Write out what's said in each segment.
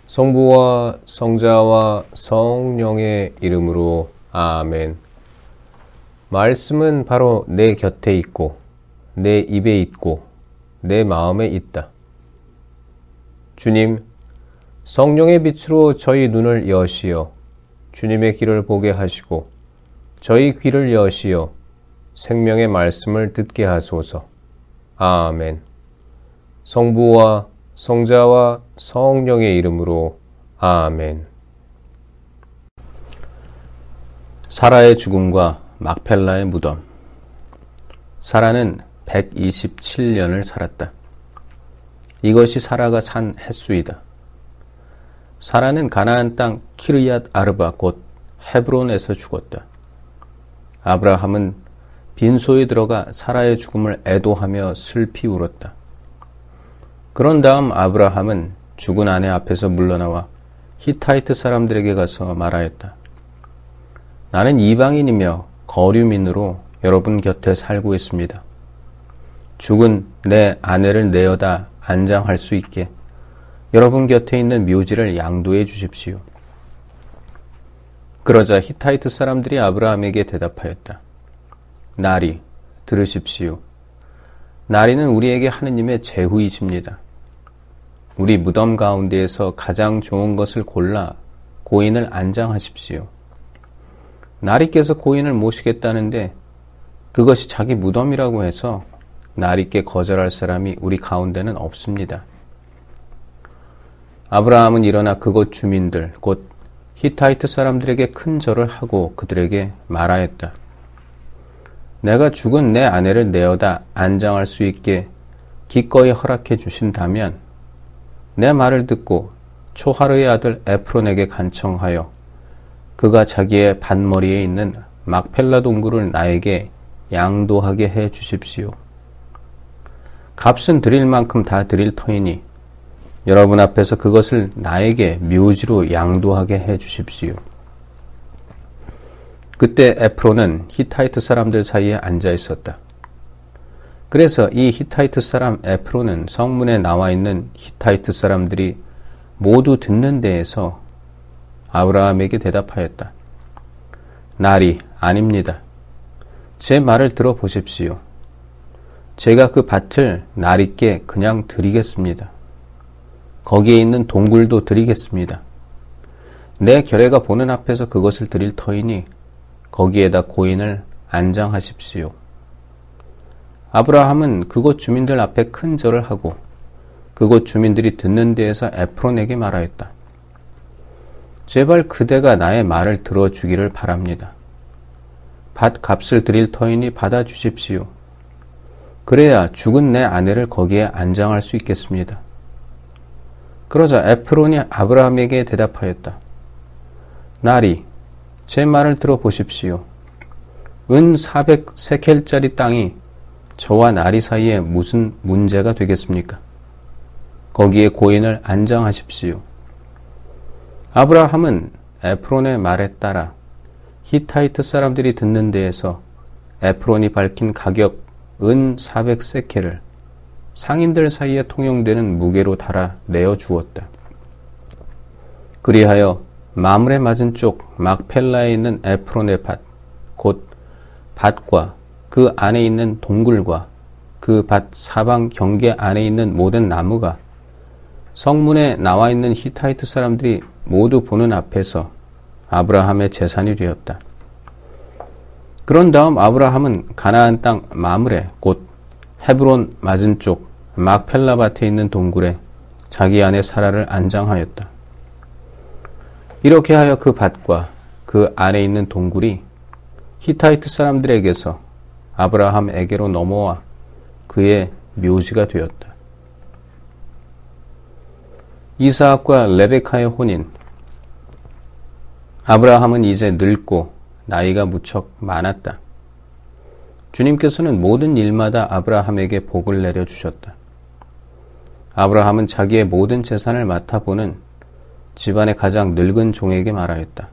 성부와 성자와 성령의 이름으로 아멘. 말씀은 바로 내 곁에 있고 내 입에 있고 내 마음에 있다. 주님, 성령의 빛으로 저희 눈을 여시어 주님의 길을 보게 하시고 저희 귀를 여시어 생명의 말씀을 듣게 하소서. 아멘. 성부와 성자와 성령의 이름으로 아멘. 사라의 죽음과 막펠라의 무덤. 사라는 127년을 살았다. 이것이 사라가 산 햇수이다. 사라는 가나안 땅 키르얏 아르바 곧 헤브론에서 죽었다. 아브라함은 빈소에 들어가 사라의 죽음을 애도하며 슬피 울었다. 그런 다음 아브라함은 죽은 아내 앞에서 물러나와 히타이트 사람들에게 가서 말하였다. 나는 이방인이며 거류민으로 여러분 곁에 살고 있습니다. 죽은 내 아내를 내어다 안장할 수 있게 여러분 곁에 있는 묘지를 양도해 주십시오. 그러자 히타이트 사람들이 아브라함에게 대답하였다. 나리, 들으십시오. 나리는 우리에게 하느님의 제후이십니다. 우리 무덤 가운데에서 가장 좋은 것을 골라 고인을 안장하십시오. 나리께서 고인을 모시겠다는데 그것이 자기 무덤이라고 해서 나리께 거절할 사람이 우리 가운데는 없습니다. 아브라함은 일어나 그곳 주민들 곧 히타이트 사람들에게 큰 절을 하고 그들에게 말하였다. 내가 죽은 내 아내를 내어다 안장할 수 있게 기꺼이 허락해 주신다면 내 말을 듣고 초하르의 아들 에프론에게 간청하여 그가 자기의 밭머리에 있는 막펠라 동굴을 나에게 양도하게 해 주십시오. 값은 드릴 만큼 다 드릴 터이니 여러분 앞에서 그것을 나에게 묘지로 양도하게 해 주십시오. 그때 에프론은 히타이트 사람들 사이에 앉아 있었다. 그래서 이 히타이트 사람 에프론은 성문에 나와 있는 히타이트 사람들이 모두 듣는 데에서 아브라함에게 대답하였다. 나리, 아닙니다. 제 말을 들어보십시오. 제가 그 밭을 나리께 그냥 드리겠습니다. 거기에 있는 동굴도 드리겠습니다. 내 결례가 보는 앞에서 그것을 드릴 터이니 거기에다 고인을 안장하십시오. 아브라함은 그곳 주민들 앞에 큰 절을 하고 그곳 주민들이 듣는 데에서 에프론에게 말하였다. 제발 그대가 나의 말을 들어주기를 바랍니다. 밭 값을 드릴 터이니 받아주십시오. 그래야 죽은 내 아내를 거기에 안장할 수 있겠습니다. 그러자 에프론이 아브라함에게 대답하였다. 나리, 제 말을 들어보십시오. 은 400세켈짜리 땅이 저와 나리 사이에 무슨 문제가 되겠습니까? 거기에 고인을 안장하십시오. 아브라함은 에프론의 말에 따라 히타이트 사람들이 듣는 데에서 에프론이 밝힌 가격 은 400세켈을 상인들 사이에 통용되는 무게로 달아 내어 주었다. 그리하여 마물에 맞은 쪽 막펠라에 있는 에프론의 밭, 곧 밭과 그 안에 있는 동굴과 그 밭 사방 경계 안에 있는 모든 나무가 성문에 나와 있는 히타이트 사람들이 모두 보는 앞에서 아브라함의 재산이 되었다. 그런 다음 아브라함은 가나안 땅 마물에 곧 헤브론 맞은 쪽 막펠라 밭에 있는 동굴에 자기 아내 사라를 안장하였다. 이렇게 하여 그 밭과 그 안에 있는 동굴이 히타이트 사람들에게서 아브라함에게로 넘어와 그의 묘지가 되었다. 이삭과 레베카의 혼인. 아브라함은 이제 늙고 나이가 무척 많았다. 주님께서는 모든 일마다 아브라함에게 복을 내려주셨다. 아브라함은 자기의 모든 재산을 맡아보는 집안의 가장 늙은 종에게 말하였다.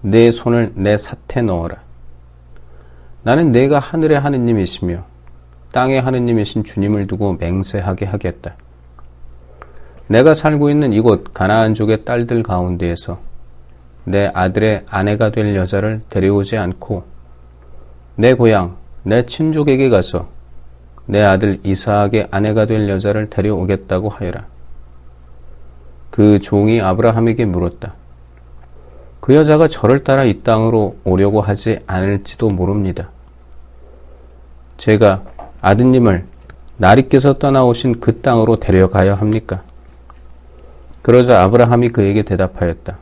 내 손을 내 삿에 넣어라. 나는 내가 하늘의 하느님이시며 땅의 하느님이신 주님을 두고 맹세하게 하겠다. 내가 살고 있는 이곳 가나안족의 딸들 가운데에서 내 아들의 아내가 될 여자를 데려오지 않고 내 고향, 내 친족에게 가서 내 아들 이삭의 아내가 될 여자를 데려오겠다고 하여라. 그 종이 아브라함에게 물었다. 그 여자가 저를 따라 이 땅으로 오려고 하지 않을지도 모릅니다. 제가 아드님을 나리께서 떠나오신 그 땅으로 데려가야 합니까? 그러자 아브라함이 그에게 대답하였다.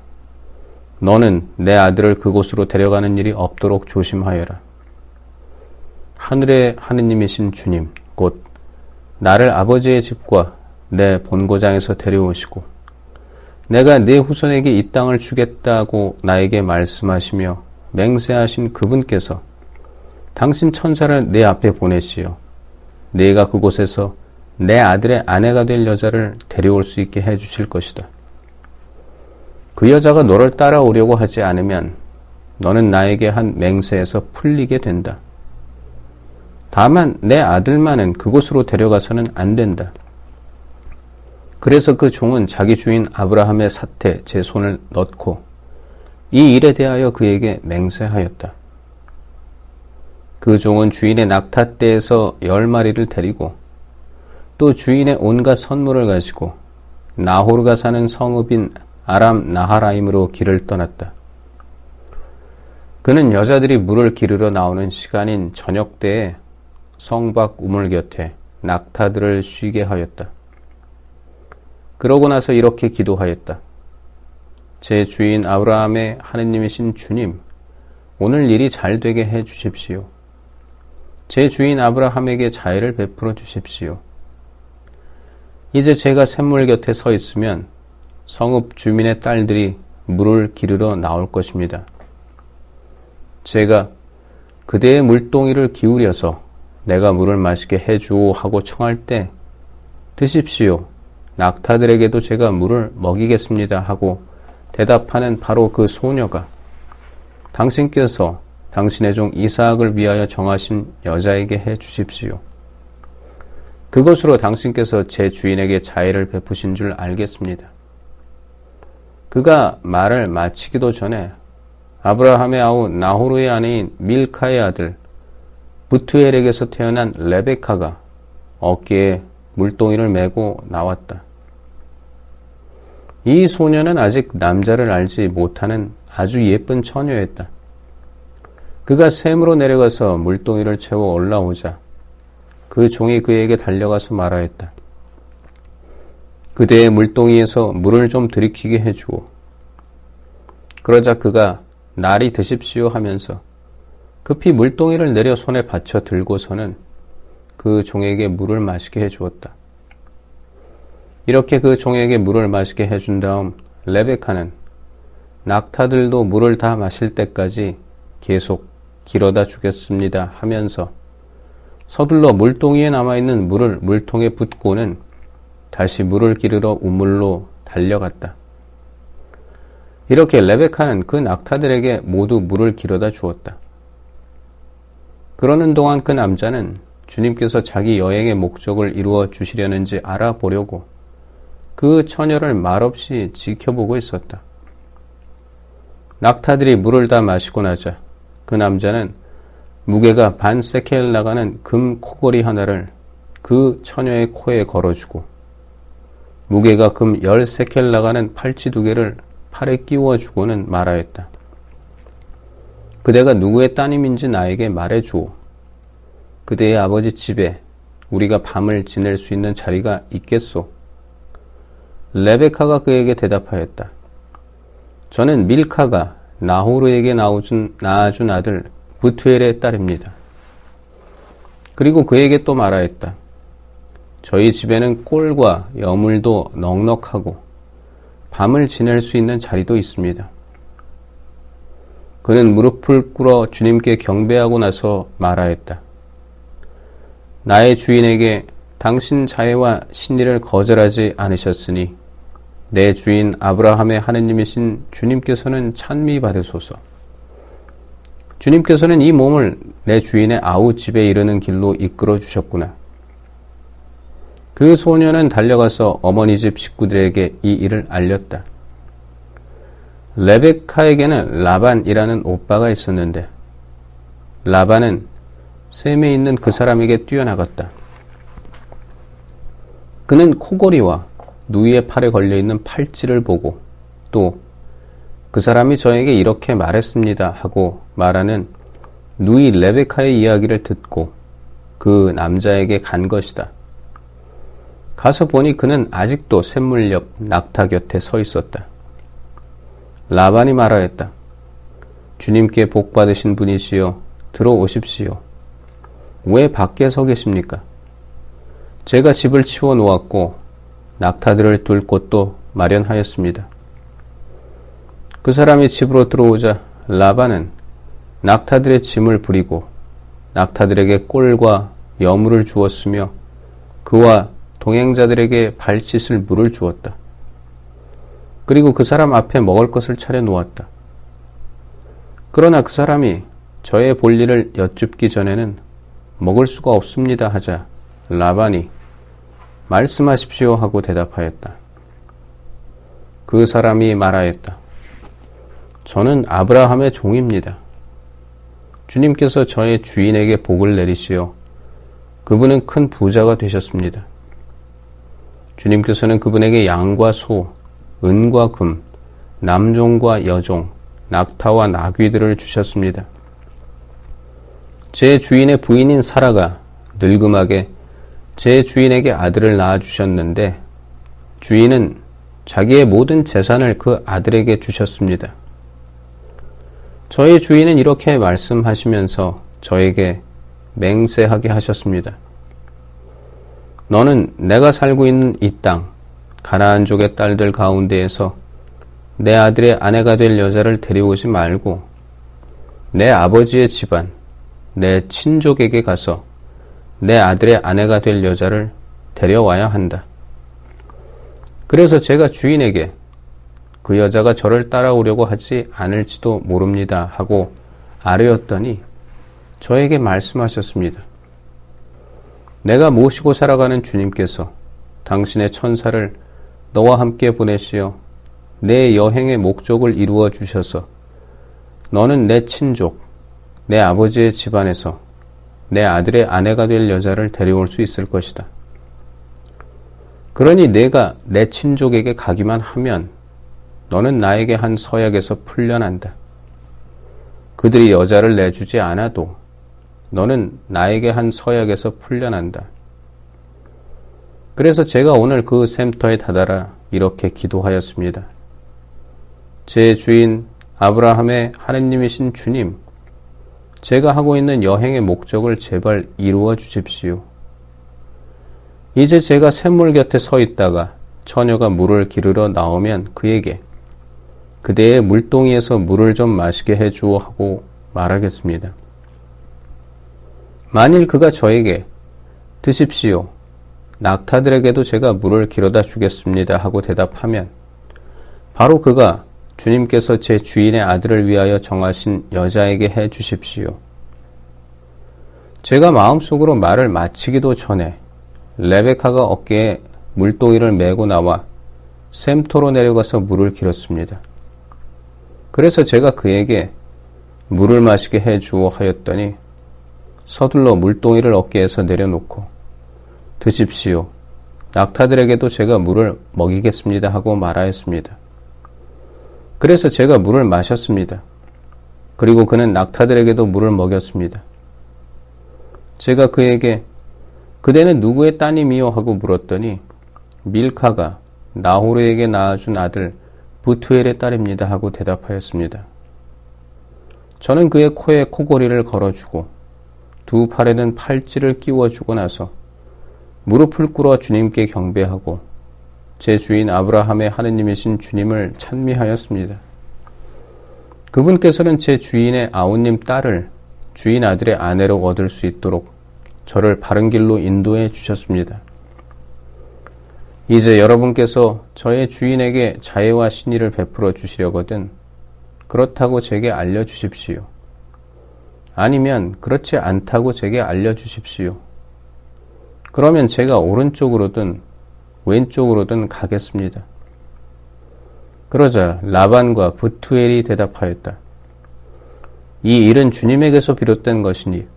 너는 내 아들을 그곳으로 데려가는 일이 없도록 조심하여라. 하늘의 하느님이신 주님, 곧 나를 아버지의 집과 내 본고장에서 데려오시고 내가 네 후손에게 이 땅을 주겠다고 나에게 말씀하시며 맹세하신 그분께서 당신 천사를 내 앞에 보내시어 네가 그곳에서 내 아들의 아내가 될 여자를 데려올 수 있게 해주실 것이다. 그 여자가 너를 따라오려고 하지 않으면 너는 나에게 한 맹세에서 풀리게 된다. 다만 내 아들만은 그곳으로 데려가서는 안 된다. 그래서 그 종은 자기 주인 아브라함의 삿에 제 손을 넣고 이 일에 대하여 그에게 맹세하였다. 그 종은 주인의 낙타떼에서 10마리를 데리고 또 주인의 온갖 선물을 가지고 나호르가 사는 성읍인 아람 나하라임으로 길을 떠났다. 그는 여자들이 물을 기르러 나오는 시간인 저녁 때에 성 밖 우물 곁에 낙타들을 쉬게 하였다. 그러고 나서 이렇게 기도하였다. 제 주인 아브라함의 하느님이신 주님, 오늘 일이 잘 되게 해 주십시오. 제 주인 아브라함에게 자애를 베풀어 주십시오. 이제 제가 샘물 곁에 서 있으면 성읍 주민의 딸들이 물을 기르러 나올 것입니다. 제가 그대의 물동이를 기울여서 내가 물을 마시게 해주오 하고 청할 때 드십시오. 낙타들에게도 제가 물을 먹이겠습니다 하고 대답하는 바로 그 소녀가 당신께서 당신의 종 이삭을 위하여 정하신 여자에게 해 주십시오. 그것으로 당신께서 제 주인에게 자애를 베푸신 줄 알겠습니다. 그가 말을 마치기도 전에 아브라함의 아우 나호르의 아내인 밀카의 아들 부투엘에게서 태어난 레베카가 어깨에 물동이를 메고 나왔다. 이 소녀는 아직 남자를 알지 못하는 아주 예쁜 처녀였다. 그가 샘으로 내려가서 물동이를 채워 올라오자 그 종이 그에게 달려가서 말하였다. 그대의 물동이에서 물을 좀 들이키게 해주오. 그러자 그가 날이 드십시오 하면서 급히 물동이를 내려 손에 받쳐 들고서는 그 종에게 물을 마시게 해주었다. 이렇게 그 종에게 물을 마시게 해준 다음 레베카는 낙타들도 물을 다 마실 때까지 계속 길어다 주겠습니다 하면서 서둘러 물동이에 남아있는 물을 물통에 붓고는 다시 물을 기르러 우물로 달려갔다. 이렇게 레베카는 그 낙타들에게 모두 물을 기르다 주었다. 그러는 동안 그 남자는 주님께서 자기 여행의 목적을 이루어 주시려는지 알아보려고 그 처녀를 말없이 지켜보고 있었다. 낙타들이 물을 다 마시고 나자 그 남자는 무게가 반 세켈 나가는 금 코걸이 하나를 그 처녀의 코에 걸어주고 무게가 금 10세켈 나가는 팔찌 2개를 팔에 끼워주고는 말하였다. 그대가 누구의 따님인지 나에게 말해주오. 그대의 아버지 집에 우리가 밤을 지낼 수 있는 자리가 있겠소. 레베카가 그에게 대답하였다. 저는 밀카가 나호르에게 낳아준 아들 부투엘의 딸입니다. 그리고 그에게 또 말하였다. 저희 집에는 꼴과 여물도 넉넉하고 밤을 지낼 수 있는 자리도 있습니다. 그는 무릎을 꿇어 주님께 경배하고 나서 말하였다. 나의 주인에게 당신 자애와 신의를 거절하지 않으셨으니 내 주인 아브라함의 하느님이신 주님께서는 찬미 받으소서. 주님께서는 이 몸을 내 주인의 아우 집에 이르는 길로 이끌어 주셨구나. 그 소녀는 달려가서 어머니 집 식구들에게 이 일을 알렸다. 레베카에게는 라반이라는 오빠가 있었는데 라반은 셈에 있는 그 사람에게 뛰어나갔다. 그는 코골이와 누이의 팔에 걸려있는 팔찌를 보고 또 그 사람이 저에게 이렇게 말했습니다 하고 말하는 누이 레베카의 이야기를 듣고 그 남자에게 간 것이다. 가서 보니 그는 아직도 샘물 옆 낙타 곁에 서 있었다. 라반이 말하였다. 주님께 복 받으신 분이시여 들어오십시오. 왜 밖에 서 계십니까? 제가 집을 치워 놓았고 낙타들을 둘 곳도 마련하였습니다. 그 사람이 집으로 들어오자 라반은 낙타들의 짐을 부리고 낙타들에게 꼴과 여물을 주었으며 그와 동행자들에게 발짓을 물을 주었다. 그리고 그 사람 앞에 먹을 것을 차려 놓았다. 그러나 그 사람이 저의 볼일을 여쭙기 전에는 먹을 수가 없습니다 하자 라반이 말씀하십시오 하고 대답하였다. 그 사람이 말하였다. 저는 아브라함의 종입니다. 주님께서 저의 주인에게 복을 내리시어 그분은 큰 부자가 되셨습니다. 주님께서는 그분에게 양과 소, 은과 금, 남종과 여종, 낙타와 나귀들을 주셨습니다. 제 주인의 부인인 사라가 늙음하게 제 주인에게 아들을 낳아주셨는데 주인은 자기의 모든 재산을 그 아들에게 주셨습니다. 저의 주인은 이렇게 말씀하시면서 저에게 맹세하게 하셨습니다. 너는 내가 살고 있는 이 땅, 가나안족의 딸들 가운데에서 내 아들의 아내가 될 여자를 데려오지 말고 내 아버지의 집안, 내 친족에게 가서 내 아들의 아내가 될 여자를 데려와야 한다. 그래서 제가 주인에게 그 여자가 저를 따라오려고 하지 않을지도 모릅니다 하고 아뢰었더니 저에게 말씀하셨습니다. 내가 모시고 살아가는 주님께서 당신의 천사를 너와 함께 보내시어 내 여행의 목적을 이루어 주셔서 너는 내 친족, 내 아버지의 집안에서 내 아들의 아내가 될 여자를 데려올 수 있을 것이다. 그러니 내가 내 친족에게 가기만 하면 너는 나에게 한 서약에서 풀려난다. 그들이 여자를 내주지 않아도 너는 나에게 한 서약에서 풀려난다. 그래서 제가 오늘 그 샘터에 다다라 이렇게 기도하였습니다. 제 주인 아브라함의 하느님이신 주님, 제가 하고 있는 여행의 목적을 제발 이루어 주십시오. 이제 제가 샘물 곁에 서 있다가 처녀가 물을 기르러 나오면 그에게 그대의 물동이에서 물을 좀 마시게 해주오 하고 말하겠습니다. 만일 그가 저에게 드십시오. 낙타들에게도 제가 물을 길어다 주겠습니다 하고 대답하면 바로 그가 주님께서 제 주인의 아들을 위하여 정하신 여자에게 해 주십시오. 제가 마음속으로 말을 마치기도 전에 레베카가 어깨에 물동이를 메고 나와 샘터로 내려가서 물을 길었습니다. 그래서 제가 그에게 물을 마시게 해 주오 하였더니 서둘러 물동이를 어깨에서 내려놓고 드십시오. 낙타들에게도 제가 물을 먹이겠습니다 하고 말하였습니다. 그래서 제가 물을 마셨습니다. 그리고 그는 낙타들에게도 물을 먹였습니다. 제가 그에게 그대는 누구의 따님이요 하고 물었더니 밀카가 나호르에게 낳아준 아들 부투엘의 딸입니다 하고 대답하였습니다. 저는 그의 코에 코고리를 걸어주고 두 팔에는 팔찌를 끼워주고 나서 무릎을 꿇어 주님께 경배하고 제 주인 아브라함의 하느님이신 주님을 찬미하였습니다. 그분께서는 제 주인의 아우님 딸을 주인 아들의 아내로 얻을 수 있도록 저를 바른 길로 인도해 주셨습니다. 이제 여러분께서 저의 주인에게 자애와 신의를 베풀어 주시려거든 그렇다고 제게 알려주십시오. 아니면 그렇지 않다고 제게 알려주십시오. 그러면 제가 오른쪽으로든 왼쪽으로든 가겠습니다. 그러자 라반과 부투엘이 대답하였다. 이 일은 주님에게서 비롯된 것이니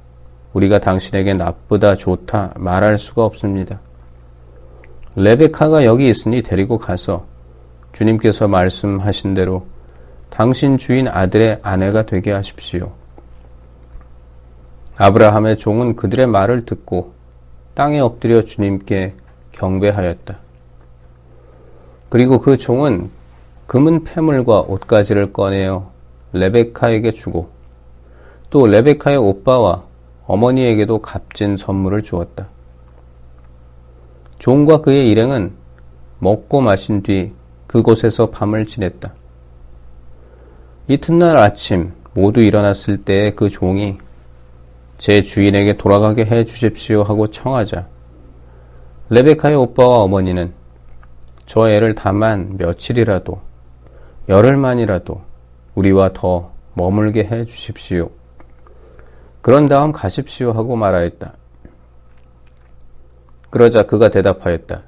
우리가 당신에게 나쁘다 좋다 말할 수가 없습니다. 레베카가 여기 있으니 데리고 가서 주님께서 말씀하신 대로 당신 주인 아들의 아내가 되게 하십시오. 아브라함의 종은 그들의 말을 듣고 땅에 엎드려 주님께 경배하였다. 그리고 그 종은 금은 패물과 옷가지를 꺼내어 레베카에게 주고 또 레베카의 오빠와 어머니에게도 값진 선물을 주었다. 종과 그의 일행은 먹고 마신 뒤 그곳에서 밤을 지냈다. 이튿날 아침 모두 일어났을 때에 그 종이 제 주인에게 돌아가게 해 주십시오 하고 청하자 레베카의 오빠와 어머니는 저 애를 다만 며칠이라도 열흘만이라도 우리와 더 머물게 해 주십시오. 그런 다음 가십시오 하고 말하였다. 그러자 그가 대답하였다.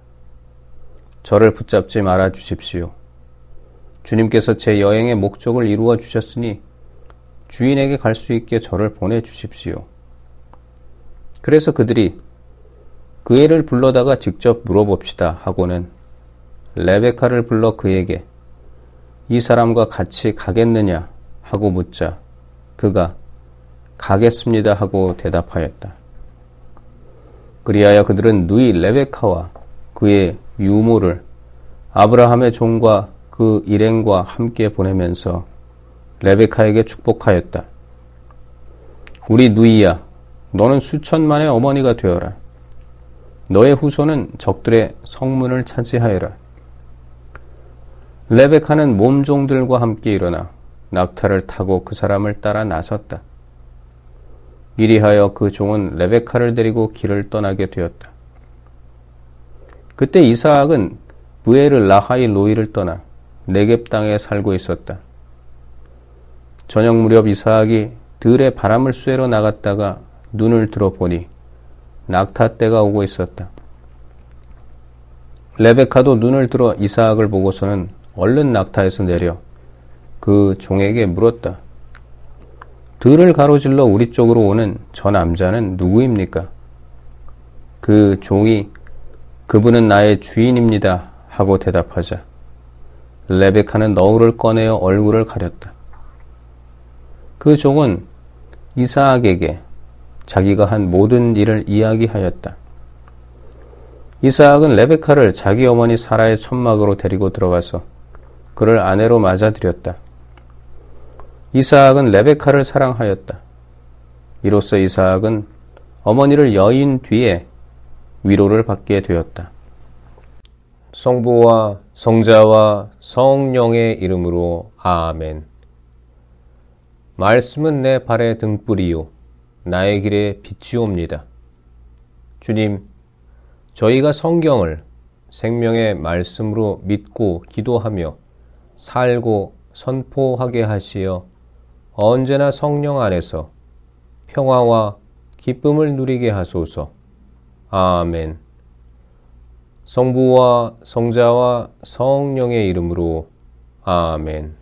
저를 붙잡지 말아 주십시오. 주님께서 제 여행의 목적을 이루어 주셨으니 주인에게 갈 수 있게 저를 보내주십시오. 그래서 그들이 그 애를 불러다가 직접 물어봅시다 하고는 레베카를 불러 그에게 이 사람과 같이 가겠느냐 하고 묻자 그가 가겠습니다 하고 대답하였다. 그리하여 그들은 누이 레베카와 그의 유모를 아브라함의 종과 그 일행과 함께 보내면서 레베카에게 축복하였다. 우리 누이야, 너는 수천만의 어머니가 되어라. 너의 후손은 적들의 성문을 차지하여라. 레베카는 몸종들과 함께 일어나 낙타를 타고 그 사람을 따라 나섰다. 이리하여 그 종은 레베카를 데리고 길을 떠나게 되었다. 그때 이삭은 브에르 라하이 로이를 떠나 네겝 땅에 살고 있었다. 저녁 무렵 이삭이 들에 바람을 쐬러 나갔다가 눈을 들어보니 낙타 때가 오고 있었다. 레베카도 눈을 들어 이삭을 보고서는 얼른 낙타에서 내려 그 종에게 물었다. 들을 가로질러 우리 쪽으로 오는 저 남자는 누구입니까? 그 종이 그분은 나의 주인입니다 하고 대답하자 레베카는 너울을 꺼내어 얼굴을 가렸다. 그 종은 이삭에게 자기가 한 모든 일을 이야기하였다. 이삭은 레베카를 자기 어머니 사라의 천막으로 데리고 들어가서 그를 아내로 맞아들였다. 이삭은 레베카를 사랑하였다. 이로써 이삭은 어머니를 여인 뒤에 위로를 받게 되었다. 성부와 성자와 성령의 이름으로 아멘. 말씀은 내 발의 등불이요 나의 길에 빛이옵니다. 주님, 저희가 성경을 생명의 말씀으로 믿고 기도하며 살고 선포하게 하시어 언제나 성령 안에서 평화와 기쁨을 누리게 하소서. 아멘. 성부와 성자와 성령의 이름으로 아멘.